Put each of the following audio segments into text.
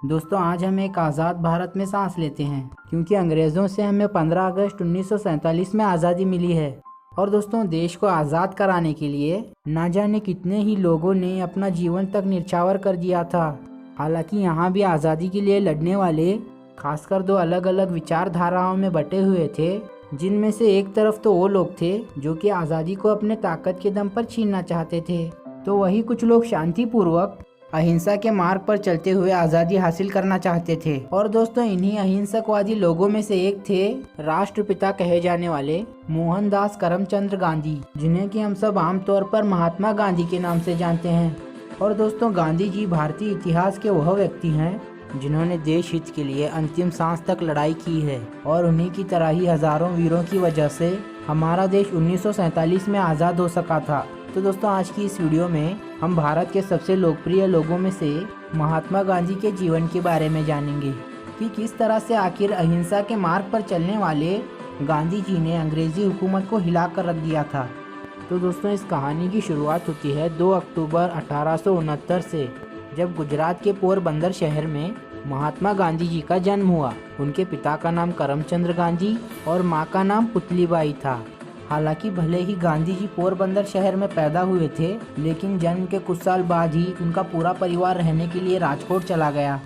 दोस्तों आज हम एक आज़ाद भारत में सांस लेते हैं क्योंकि अंग्रेज़ों से हमें 15 अगस्त 1947 में आज़ादी मिली है। और दोस्तों देश को आज़ाद कराने के लिए ना जाने कितने ही लोगों ने अपना जीवन तक न्यौछावर कर दिया था। हालांकि यहाँ भी आज़ादी के लिए लड़ने वाले खासकर दो अलग अलग विचारधाराओं में बटे हुए थे, जिनमें से एक तरफ तो वो लोग थे जो कि आज़ादी को अपने ताकत के दम पर छीनना चाहते थे, तो वही कुछ लोग शांतिपूर्वक अहिंसा के मार्ग पर चलते हुए आज़ादी हासिल करना चाहते थे। और दोस्तों इन्हीं अहिंसकवादी लोगों में से एक थे राष्ट्रपिता कहे जाने वाले मोहनदास करमचंद गांधी, जिन्हें कि हम सब आमतौर पर महात्मा गांधी के नाम से जानते हैं। और दोस्तों गांधी जी भारतीय इतिहास के वह व्यक्ति हैं जिन्होंने देश हित के लिए अंतिम सांस तक लड़ाई की है, और उन्हीं की तरह ही हजारों वीरों की वजह से हमारा देश 1947 में आज़ाद हो सका था। तो दोस्तों आज की इस वीडियो में हम भारत के सबसे लोकप्रिय लोगों में से महात्मा गांधी के जीवन के बारे में जानेंगे कि किस तरह से आखिर अहिंसा के मार्ग पर चलने वाले गांधी जी ने अंग्रेजी हुकूमत को हिलाकर रख दिया था। तो दोस्तों इस कहानी की शुरुआत होती है 2 अक्टूबर 1869 से, जब गुजरात के पोरबंदर शहर में महात्मा गांधी जी का जन्म हुआ। उनके पिता का नाम करमचंद गांधी और माँ का नाम पुतलीबाई था। हालांकि भले ही गांधी जी पोरबंदर शहर में पैदा हुए थे, लेकिन जन्म के कुछ साल बाद ही उनका पूरा परिवार रहने के लिए राजकोट चला गया,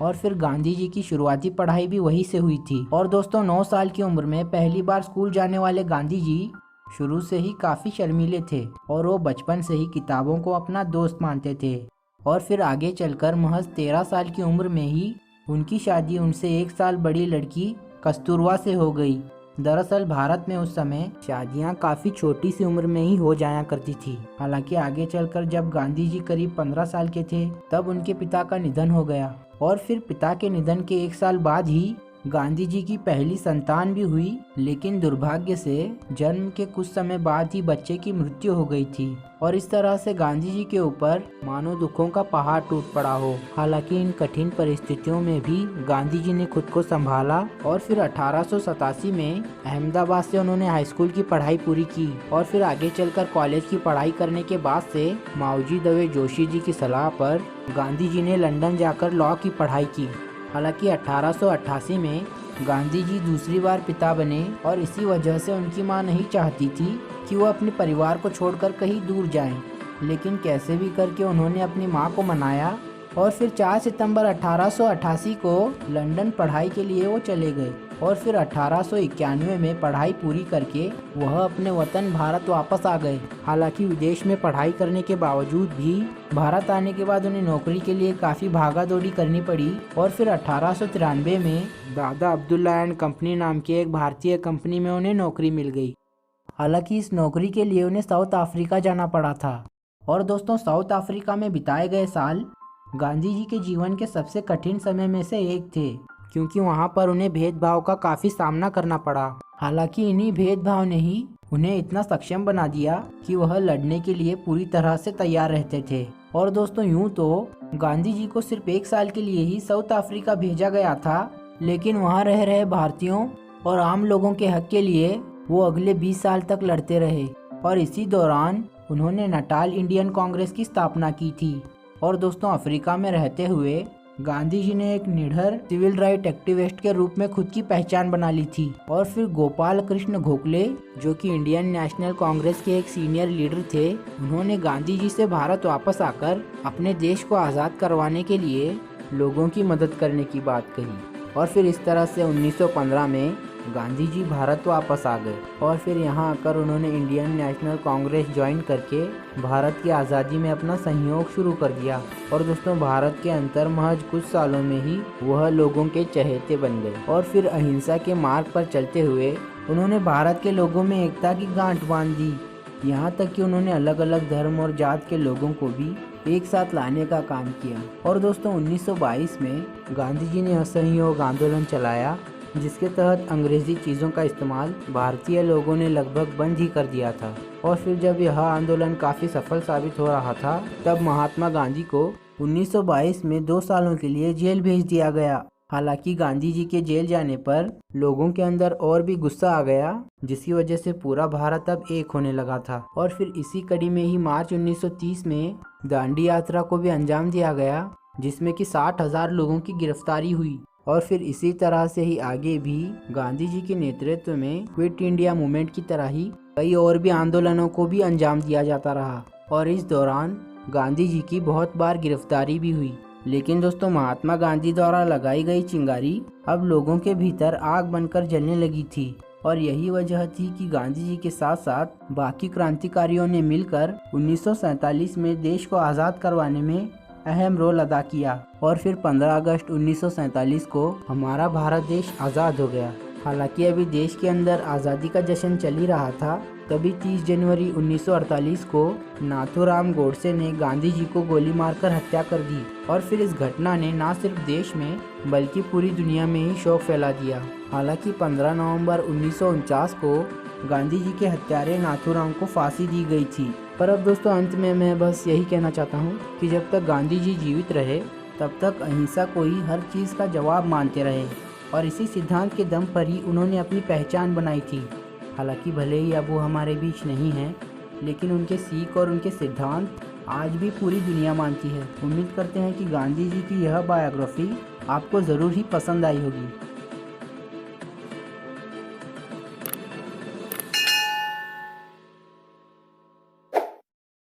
और फिर गांधी जी की शुरुआती पढ़ाई भी वहीं से हुई थी। और दोस्तों 9 साल की उम्र में पहली बार स्कूल जाने वाले गांधी जी शुरू से ही काफ़ी शर्मीले थे, और वो बचपन से ही किताबों को अपना दोस्त मानते थे। और फिर आगे चलकर महज 13 साल की उम्र में ही उनकी शादी उनसे 1 साल बड़ी लड़की कस्तूरबा से हो गई। दरअसल भारत में उस समय शादियां काफ़ी छोटी सी उम्र में ही हो जाया करती थी। हालांकि आगे चलकर जब गांधी जी करीब 15 साल के थे तब उनके पिता का निधन हो गया, और फिर पिता के निधन के 1 साल बाद ही गांधी जी की पहली संतान भी हुई, लेकिन दुर्भाग्य से जन्म के कुछ समय बाद ही बच्चे की मृत्यु हो गई थी। और इस तरह से गांधी जी के ऊपर मानो दुखों का पहाड़ टूट पड़ा हो। हालांकि इन कठिन परिस्थितियों में भी गांधी जी ने खुद को संभाला, और फिर 1887 में अहमदाबाद से उन्होंने हाई स्कूल की पढ़ाई पूरी की, और फिर आगे चलकर कॉलेज की पढ़ाई करने के बाद से माऊजी दवे जोशी जी की सलाह पर गांधी जी ने लंदन जाकर लॉ की पढ़ाई की। हालांकि 1888 में गांधी जी दूसरी बार पिता बने, और इसी वजह से उनकी मां नहीं चाहती थी कि वो अपने परिवार को छोड़कर कहीं दूर जाएं, लेकिन कैसे भी करके उन्होंने अपनी मां को मनाया, और फिर 4 सितंबर 1888 को लंदन पढ़ाई के लिए वो चले गए। और फिर 1891 में पढ़ाई पूरी करके वह अपने वतन भारत वापस आ गए। हालांकि विदेश में पढ़ाई करने के बावजूद भी भारत आने के बाद उन्हें नौकरी के लिए काफ़ी भागा दौड़ी करनी पड़ी, और फिर 1893 में दादा अब्दुल्ला एंड कंपनी नाम की एक भारतीय कंपनी में उन्हें नौकरी मिल गई। हालांकि इस नौकरी के लिए उन्हें साउथ अफ्रीका जाना पड़ा था। और दोस्तों साउथ अफ्रीका में बिताए गए साल गांधी जी के जीवन के सबसे कठिन समय में से एक थे, क्योंकि वहां पर उन्हें भेदभाव का काफ़ी सामना करना पड़ा। हालांकि इन्हीं भेदभाव ने ही उन्हें इतना सक्षम बना दिया कि वह लड़ने के लिए पूरी तरह से तैयार रहते थे। और दोस्तों यूं तो गांधी जी को सिर्फ 1 साल के लिए ही साउथ अफ्रीका भेजा गया था, लेकिन वहां रह रहे भारतीयों और आम लोगों के हक के लिए वो अगले 20 साल तक लड़ते रहे। और इसी दौरान उन्होंने नटाल इंडियन कांग्रेस की स्थापना की थी। और दोस्तों अफ्रीका में रहते हुए गांधी जी ने एक निडर सिविल राइट एक्टिविस्ट के रूप में खुद की पहचान बना ली थी। और फिर गोपाल कृष्ण गोखले, जो कि इंडियन नेशनल कांग्रेस के एक सीनियर लीडर थे, उन्होंने गांधी जी से भारत वापस आकर अपने देश को आज़ाद करवाने के लिए लोगों की मदद करने की बात कही। और फिर इस तरह से 1915 में गांधी जी भारत वापस आ गए, और फिर यहाँ आकर उन्होंने इंडियन नेशनल कांग्रेस ज्वाइन करके भारत की आज़ादी में अपना सहयोग शुरू कर दिया। और दोस्तों भारत के अंदर महज कुछ सालों में ही वह लोगों के चहेते बन गए, और फिर अहिंसा के मार्ग पर चलते हुए उन्होंने भारत के लोगों में एकता की गांठ बांध दी। यहाँ तक कि उन्होंने अलग अलग धर्म और जात के लोगों को भी एक साथ लाने का काम किया। और दोस्तों 1922 में गांधी जी ने असहयोग आंदोलन चलाया, जिसके तहत अंग्रेजी चीज़ों का इस्तेमाल भारतीय लोगों ने लगभग बंद ही कर दिया था। और फिर जब यह आंदोलन काफ़ी सफल साबित हो रहा था, तब महात्मा गांधी को 1922 में 2 सालों के लिए जेल भेज दिया गया। हालांकि गांधी जी के जेल जाने पर लोगों के अंदर और भी गुस्सा आ गया, जिसकी वजह से पूरा भारत अब एक होने लगा था। और फिर इसी कड़ी में ही मार्च 1930 में दांडी यात्रा को भी अंजाम दिया गया, जिसमें कि 60,000 लोगों की गिरफ्तारी हुई। और फिर इसी तरह से ही आगे भी गांधी जी के नेतृत्व में क्विट इंडिया मूवमेंट की तरह ही कई और भी आंदोलनों को भी अंजाम दिया जाता रहा और इस दौरान गांधी जी की बहुत बार गिरफ्तारी भी हुई। लेकिन दोस्तों, महात्मा गांधी द्वारा लगाई गई चिंगारी अब लोगों के भीतर आग बनकर जलने लगी थी और यही वजह थी कि गांधी जी के साथ साथ बाकी क्रांतिकारियों ने मिलकर 1947 में देश को आज़ाद करवाने में अहम रोल अदा किया और फिर 15 अगस्त 1947 को हमारा भारत देश आज़ाद हो गया। हालांकि अभी देश के अंदर आज़ादी का जश्न चल ही रहा था, तभी 30 जनवरी 1948 को नाथूराम गोडसे ने गांधी जी को गोली मारकर हत्या कर दी और फिर इस घटना ने न सिर्फ देश में बल्कि पूरी दुनिया में ही शोक फैला दिया। हालांकि 15 नवंबर 1949 को गांधी जी के हत्यारे नाथूराम को फांसी दी गई थी। पर अब दोस्तों, अंत में मैं बस यही कहना चाहता हूँ कि जब तक गांधी जी जीवित रहे तब तक अहिंसा को ही हर चीज़ का जवाब मानते रहे और इसी सिद्धांत के दम पर ही उन्होंने अपनी पहचान बनाई थी। हालांकि भले ही अब वो हमारे बीच नहीं हैं, लेकिन उनके सीख और उनके सिद्धांत आज भी पूरी दुनिया मानती है। उम्मीद करते हैं कि गांधी जी की यह बायोग्राफी आपको ज़रूर ही पसंद आई होगी।